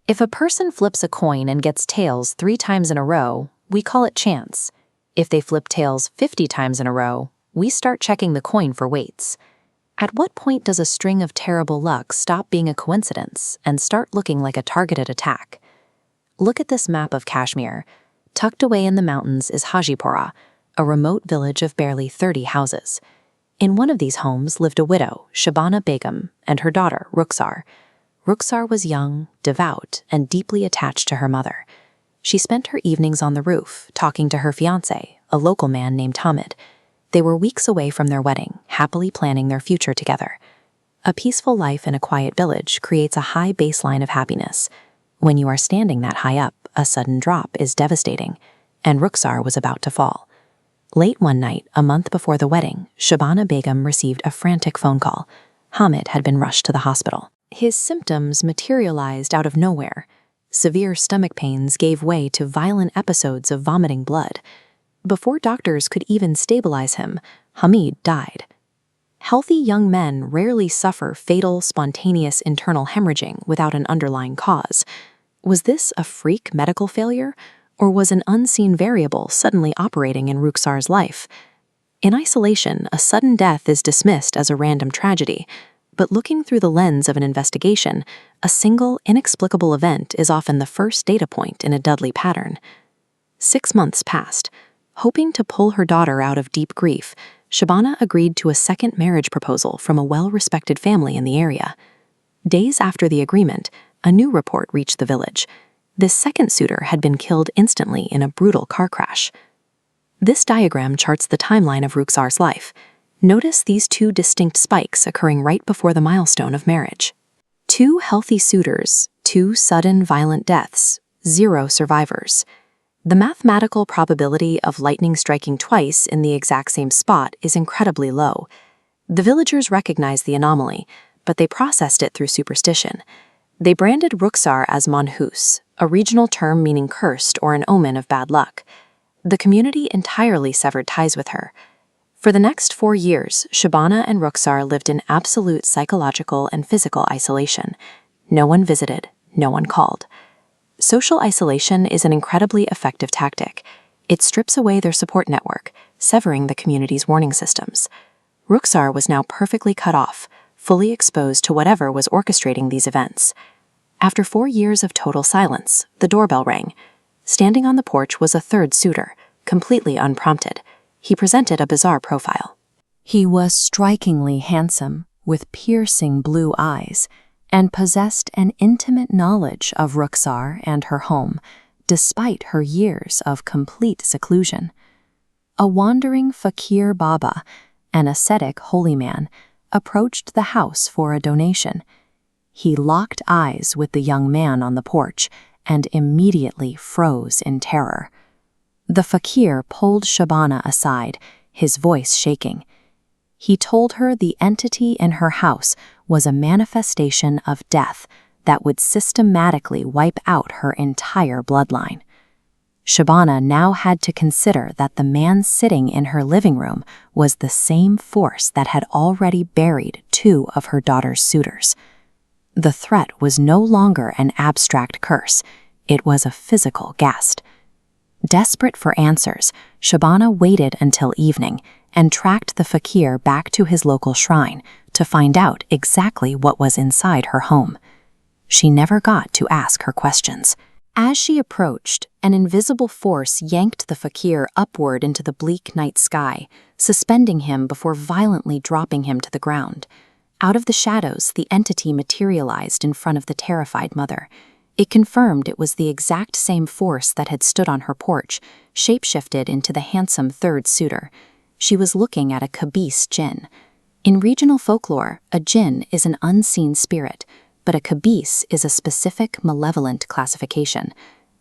If a person flips a coin and gets tails 3 times in a row, we call it chance. If they flip tails 50 times in a row, we start checking the coin for weights. At what point does a string of terrible luck stop being a coincidence and start looking like a targeted attack? Look at this map of Kashmir. Tucked away in the mountains is Hajipura, a remote village of barely 30 houses. In one of these homes lived a widow, Shabana Begum, and her daughter, Ruksar. Ruksar was young, devout, and deeply attached to her mother. She spent her evenings on the roof, talking to her fiancé, a local man named Hamid. They were weeks away from their wedding, happily planning their future together. A peaceful life in a quiet village creates a high baseline of happiness. When you are standing that high up, a sudden drop is devastating, and Ruksar was about to fall. Late one night, a month before the wedding, Shabana Begum received a frantic phone call. Hamid had been rushed to the hospital. His symptoms materialized out of nowhere. Severe stomach pains gave way to violent episodes of vomiting blood. Before doctors could even stabilize him, Hamid died. Healthy young men rarely suffer fatal, spontaneous internal hemorrhaging without an underlying cause. Was this a freak medical failure, or was an unseen variable suddenly operating in Ruksar's life? In isolation, a sudden death is dismissed as a random tragedy, but looking through the lens of an investigation, a single, inexplicable event is often the first data point in a deadly pattern. 6 months passed. Hoping to pull her daughter out of deep grief, Shabana agreed to a second marriage proposal from a well-respected family in the area. Days after the agreement, a new report reached the village. This second suitor had been killed instantly in a brutal car crash. This diagram charts the timeline of Ruksar's life. Notice these 2 distinct spikes occurring right before the milestone of marriage. 2 healthy suitors, 2 sudden violent deaths, 0 survivors. The mathematical probability of lightning striking twice in the exact same spot is incredibly low. The villagers recognized the anomaly, but they processed it through superstition. They branded Ruksar as Manhus, a regional term meaning cursed or an omen of bad luck. The community entirely severed ties with her. For the next 4 years, Shabana and Ruksar lived in absolute psychological and physical isolation. No one visited, no one called. Social isolation is an incredibly effective tactic. It strips away their support network, severing the community's warning systems. Ruksar was now perfectly cut off, fully exposed to whatever was orchestrating these events. After 4 years of total silence, the doorbell rang. Standing on the porch was a third suitor, completely unprompted. He presented a bizarre profile. He was strikingly handsome, with piercing blue eyes, and possessed an intimate knowledge of Ruksar and her home, despite her years of complete seclusion. A wandering fakir Baba, an ascetic holy man, approached the house for a donation. He locked eyes with the young man on the porch and immediately froze in terror. The fakir pulled Shabana aside, his voice shaking. He told her the entity in her house was a manifestation of death that would systematically wipe out her entire bloodline. Shabana now had to consider that the man sitting in her living room was the same force that had already buried 2 of her daughter's suitors. The threat was no longer an abstract curse, it was a physical ghast. Desperate for answers, Shabana waited until evening and tracked the fakir back to his local shrine to find out exactly what was inside her home. She never got to ask her questions. As she approached, an invisible force yanked the fakir upward into the bleak night sky, suspending him before violently dropping him to the ground. Out of the shadows, the entity materialized in front of the terrified mother. It confirmed it was the exact same force that had stood on her porch, shapeshifted into the handsome third suitor. She was looking at a Khabis Jinn. In regional folklore, a Jinn is an unseen spirit, but a Khabis is a specific malevolent classification.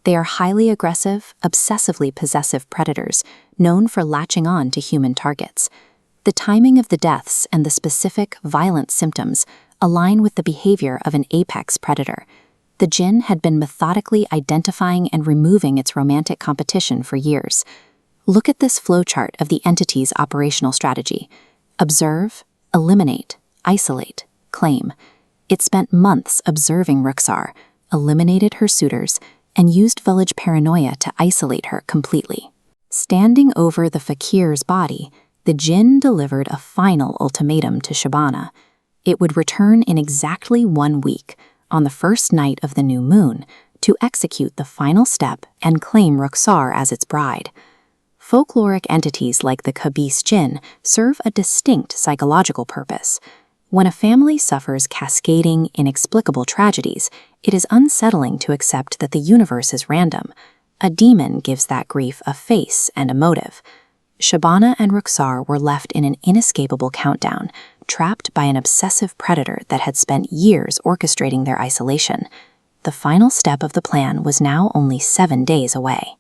They are highly aggressive, obsessively possessive predators, known for latching on to human targets. The timing of the deaths and the specific, violent symptoms align with the behavior of an apex predator. The Jinn had been methodically identifying and removing its romantic competition for years. Look at this flowchart of the entity's operational strategy. Observe, eliminate, isolate, claim. It spent months observing Ruksar, eliminated her suitors, and used village paranoia to isolate her completely. Standing over the fakir's body, the Jinn delivered a final ultimatum to Shabana. It would return in exactly 1 week, on the first night of the new moon, to execute the final step and claim Ruksar as its bride. Folkloric entities like the Khabis Jinn serve a distinct psychological purpose. When a family suffers cascading, inexplicable tragedies, it is unsettling to accept that the universe is random. A demon gives that grief a face and a motive. Shabana and Ruksar were left in an inescapable countdown, trapped by an obsessive predator that had spent years orchestrating their isolation. The final step of the plan was now only 7 days away.